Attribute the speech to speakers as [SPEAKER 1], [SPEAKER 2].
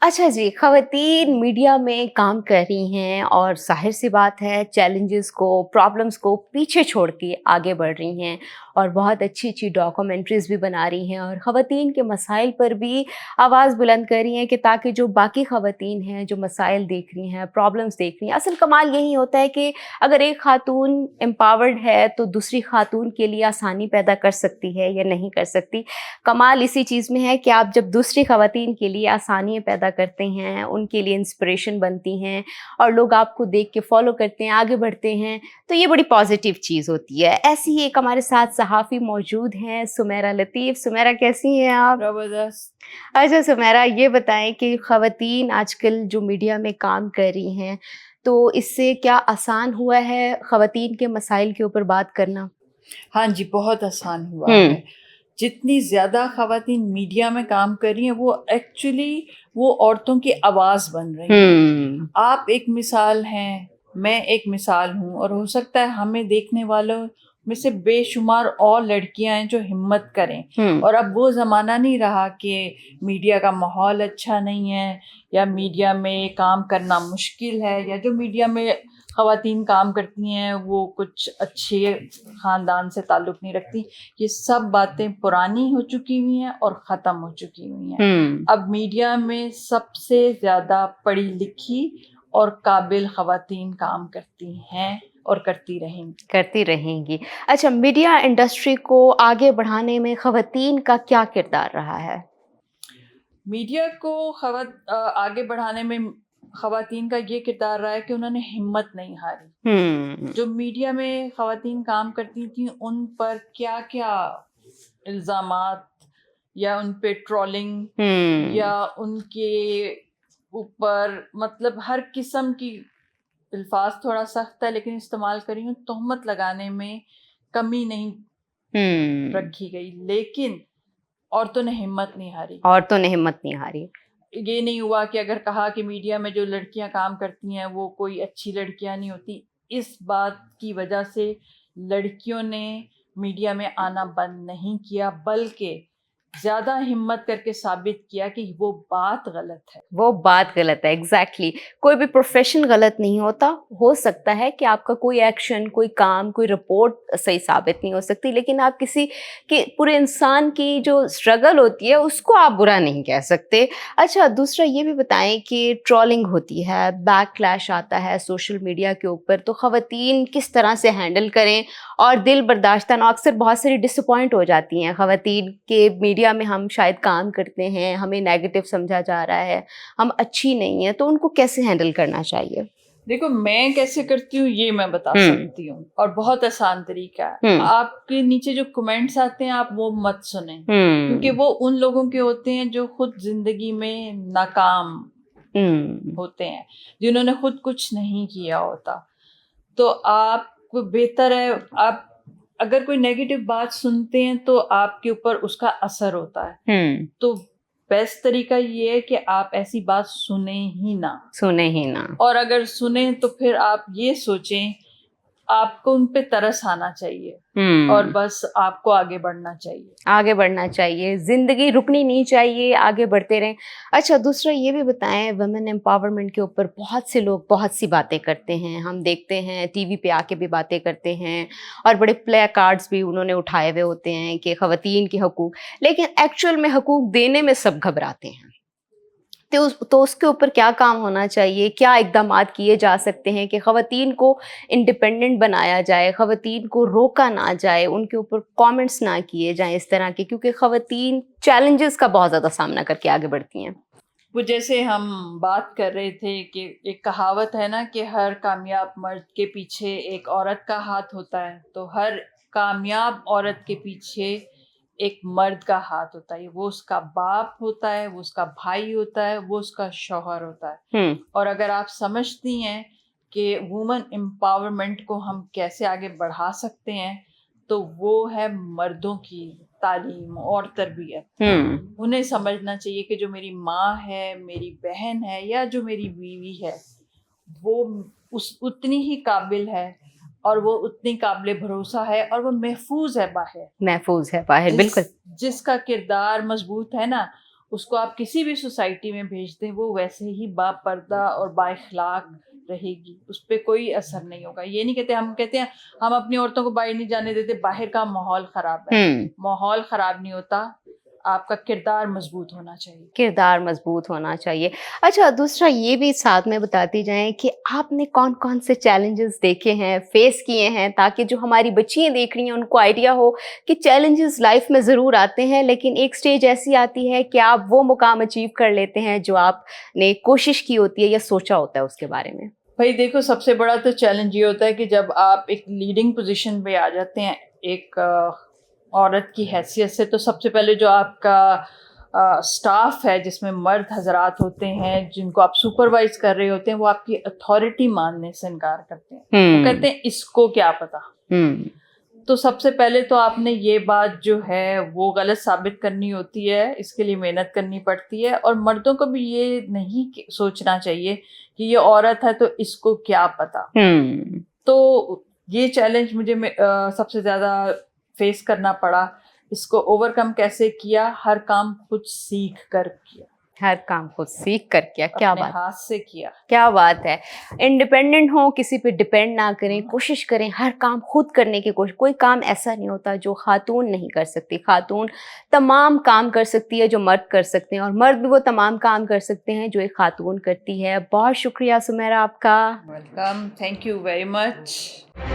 [SPEAKER 1] अच्छा जी, ख़वातीन मीडिया में काम कर रही हैं और ज़ाहिर-सी बात है चैलेंजेस को, प्रॉब्लम्स को पीछे छोड़ के आगे बढ़ रही हैं और बहुत अच्छी-अच्छी डॉक्यूमेंट्रीज़ भी बना रही हैं और ख़वातीन के मसाइल पर भी आवाज़ बुलंद कर रही हैं कि ताकि जो बाकी ख़वातीन हैं, जो मसाइल देख रही हैं, प्रॉब्लम्स देख रही हैं, असल कमाल यही होता है कि अगर एक ख़ातून एम्पावर्ड है, तो दूसरी ख़ातून के लिए आसानी पैदा कर सकती है या नहीं कर सकती। कमाल इसी चीज़ में है कि आप जब दूसरी ख़वातीन के लिए आसानियाँ पैदा करते हैं, उनके लिए इंस्पिरेशन बनती हैं और लोग आपको देख के फ़ॉलो करते हैं, आगे बढ़ते हैं, तो ये बड़ी पॉज़िटिव चीज़ होती है। ऐसे ही एक हमारे साथ सहाफ़ी मौजूद हैं, सुमैरा लतीफ़। सुमैरा कैसी हैं आप?
[SPEAKER 2] ज़बरदस्त।
[SPEAKER 1] अच्छा सुमैरा, ये बताएँ कि ख़वातीन आजकल जो मीडिया में काम कर रही हैं, तो इससे क्या आसान हुआ है ख़वातीन के मसाइल के ऊपर बात करना?
[SPEAKER 2] हाँ जी, बहुत आसान हुआ
[SPEAKER 1] हुँ,
[SPEAKER 2] है। जितनी ज़्यादा ख़वातीन मीडिया में काम कर रही हैं, वो एक्चुअली वो औरतों की आवाज़ बन रही हैं।
[SPEAKER 1] हुँ,
[SPEAKER 2] आप एक मिसाल हैं, मैं एक मिसाल हूँ, और हो सकता है हमें देखने वालों में से बेशुमार और लड़कियां हैं जो हिम्मत करें।
[SPEAKER 1] हुँ।
[SPEAKER 2] और अब वो ज़माना नहीं रहा कि मीडिया का माहौल अच्छा नहीं है या मीडिया में काम करना मुश्किल है, या जो मीडिया में ख़वातीन काम करती हैं वो कुछ अच्छे ख़ानदान से ताल्लुक़ नहीं रखती। ये सब बातें पुरानी हो चुकी हुई हैं और ख़त्म हो चुकी हुई हैं।
[SPEAKER 1] हुँ,
[SPEAKER 2] अब मीडिया में सबसे ज़्यादा पढ़ी लिखी और काबिल ख़वातीन काम करती हैं और करती रहेंगी।
[SPEAKER 1] करती रहेंगी। अच्छा, मीडिया इंडस्ट्री को आगे बढ़ाने में ख़वातीन का क्या किरदार रहा है?
[SPEAKER 2] मीडिया को आगे बढ़ाने में ख़वातीन का ये किरदार रहा है कि उन्होंने हिम्मत नहीं हारी।
[SPEAKER 1] हुँ,
[SPEAKER 2] जो मीडिया में ख़वातीन काम करती थीं, उन पर क्या-क्या इल्ज़ामात या उन पे ट्रोलिंग
[SPEAKER 1] हुँ,
[SPEAKER 2] या उनके ऊपर, मतलब हर किस्म की, अल्फाज थोड़ा सख्त है लेकिन इस्तेमाल कर रही हूँ, तोहमत लगाने में कमी नहीं
[SPEAKER 1] हुँ।
[SPEAKER 2] रखी गई, लेकिन औरतों ने हिम्मत नहीं हारी।
[SPEAKER 1] औरतों ने हिम्मत नहीं हारी।
[SPEAKER 2] ये नहीं हुआ कि अगर कहा कि मीडिया में जो लड़कियां काम करती हैं वो कोई अच्छी लड़कियां नहीं होती, इस बात की वजह से लड़कियों ने मीडिया में आना बंद नहीं किया, बल्कि ज़्यादा हिम्मत करके साबित किया कि वो बात गलत है।
[SPEAKER 1] वो बात गलत है, एग्ज़ैक्टली। कोई भी प्रोफ़ेशन गलत नहीं होता। हो सकता है कि आपका कोई एक्शन, कोई काम, कोई रिपोर्ट सही साबित नहीं हो सकती, लेकिन आप किसी के पूरे इंसान की जो स्ट्रगल होती है, उसको आप बुरा नहीं कह सकते। अच्छा, दूसरा ये भी बताएँ कि ट्रोलिंग होती है, बैकलैश आता है सोशल मीडिया के ऊपर, तो ख़वातीन किस तरह से हैंडल करें? और दिल बर्दाश्तन अक्सर बहुत सारी डिसअपॉइंट हो जाती हैं ख़वातीन के मीडिया में हम शायद काम करते हैं, हमें नेगेटिव समझा जा रहा है, हम अच्छी नहीं हैं, तो उनको कैसे हैंडल करना चाहिए?
[SPEAKER 2] देखो, मैं कैसे करती हूँ ये मैं बता
[SPEAKER 1] हुँ,
[SPEAKER 2] सकती हूँ, और बहुत आसान तरीका है।
[SPEAKER 1] हुँ,
[SPEAKER 2] आपके नीचे जो कमेंट्स आते हैं आप वो मत सुनें, क्योंकि
[SPEAKER 1] हुँ,
[SPEAKER 2] वो उन लोगों के होते हैं जो खुद जिंदगी में नाकाम
[SPEAKER 1] हुँ,
[SPEAKER 2] होते हैं, जिन्होंने खुद कुछ नहीं किया होता। तो आपको बेहतर है, आप अगर कोई नेगेटिव बात सुनते हैं तो आपके ऊपर उसका असर होता है।
[SPEAKER 1] हुँ,
[SPEAKER 2] तो बेस्ट तरीका ये है कि आप ऐसी बात सुने ही ना,
[SPEAKER 1] सुने ही ना।
[SPEAKER 2] और अगर सुने तो फिर आप ये सोचें, आपको उन पे तरस आना चाहिए और
[SPEAKER 1] हुँ।
[SPEAKER 2] बस आपको आगे बढ़ना चाहिए।
[SPEAKER 1] आगे बढ़ना चाहिए, ज़िंदगी रुकनी नहीं चाहिए, आगे बढ़ते रहें। अच्छा, दूसरा ये भी बताएँ, वुमेन एम्पावरमेंट के ऊपर बहुत से लोग बहुत सी बातें करते हैं, हम देखते हैं टीवी पे आके भी बातें करते हैं और बड़े प्ले कार्ड्स भी उन्होंने उठाए हुए होते हैं कि ख़वातीन के हकूक़, लेकिन एक्चुअल में हकूक़ देने में सब घबराते हैं। तो उसके ऊपर क्या काम होना चाहिए? क्या इक़दामात किए जा सकते हैं कि ख़वातीन को इंडिपेंडेंट बनाया जाए, ख़वातीन को रोका ना जाए, उनके ऊपर कमेंट्स ना किए जाएँ इस तरह के, क्योंकि ख़वातीन चैलेंजेस का बहुत ज़्यादा सामना करके आगे बढ़ती हैं।
[SPEAKER 2] वो जैसे हम बात कर रहे थे कि एक कहावत है ना कि हर कामयाब मर्द के पीछे एक औरत का हाथ होता है, तो हर कामयाब औरत के पीछे एक मर्द का हाथ होता है। वो उसका बाप होता है, वो उसका भाई होता है, वो उसका शौहर होता है।
[SPEAKER 1] हुँ,
[SPEAKER 2] और अगर आप समझती हैं कि वुमेन एम्पावरमेंट को हम कैसे आगे बढ़ा सकते हैं, तो वो है मर्दों की तालीम और तरबियत।
[SPEAKER 1] हुँ,
[SPEAKER 2] उन्हें समझना चाहिए कि जो मेरी माँ है, मेरी बहन है या जो मेरी बीवी है, वो उस उतनी ही काबिल है और वो उतनी काबिल भरोसा है और वो महफूज है बाहर।
[SPEAKER 1] महफूज़ है बाहर,
[SPEAKER 2] जिस
[SPEAKER 1] बिल्कुल।
[SPEAKER 2] जिसका किरदार मजबूत है ना, उसको आप किसी भी सोसाइटी में भेज दें, वो वैसे ही बापर्दा और बाइखलाक रहेगी, उस पे कोई असर नहीं होगा। ये नहीं कहते, हम कहते हैं हम अपनी औरतों को बाहर नहीं जाने देते, बाहर का माहौल खराब है। माहौल खराब नहीं होता, आपका किरदार मजबूत होना चाहिए।
[SPEAKER 1] किरदार मजबूत होना चाहिए। अच्छा, दूसरा ये भी साथ में बताती जाएँ कि आपने कौन-कौन से चैलेंजेस देखे हैं, फेस किए हैं, ताकि जो हमारी बच्चियाँ देख रही हैं उनको आइडिया हो कि चैलेंजेस लाइफ में ज़रूर आते हैं, लेकिन एक स्टेज ऐसी आती है कि आप वो मुकाम अचीव कर लेते हैं जो आपने कोशिश की होती है या सोचा होता है उसके बारे में?
[SPEAKER 2] भाई देखो, सबसे बड़ा तो चैलेंज ये होता है कि जब आप एक लीडिंग पोजीशन पे आ जाते हैं एक औरत की हैसियत से, तो सबसे पहले जो आपका स्टाफ है जिसमें मर्द हजरात होते हैं जिनको आप सुपरवाइज कर रहे होते हैं, वो आपकी अथॉरिटी मानने से इनकार करते हैं। वो कहते हैं इसको क्या पता। तो सबसे पहले तो आपने ये बात जो है वो गलत साबित करनी होती है, इसके लिए मेहनत करनी पड़ती है। और मर्दों को भी ये नहीं सोचना चाहिए कि ये औरत है तो इसको क्या पता। तो ये चैलेंज मुझे सबसे ज़्यादा फेस करना पड़ा। इसको ओवरकम कैसे किया? हर काम खुद सीख कर किया।
[SPEAKER 1] हर काम खुद सीख कर किया। क्या
[SPEAKER 2] अपने
[SPEAKER 1] बात,
[SPEAKER 2] हाथ से किया।
[SPEAKER 1] क्या बात है। इंडिपेंडेंट हो, किसी पे डिपेंड ना करें, कोशिश करें हर काम खुद करने की कोशिश। कोई काम ऐसा नहीं होता जो खातून नहीं कर सकती। खातून तमाम काम कर सकती है जो मर्द कर सकते हैं, और मर्द भी वो तमाम काम कर सकते हैं जो एक खातून करती है। बहुत शुक्रिया सुमेरा आपका।
[SPEAKER 2] Welcome, thank you very much.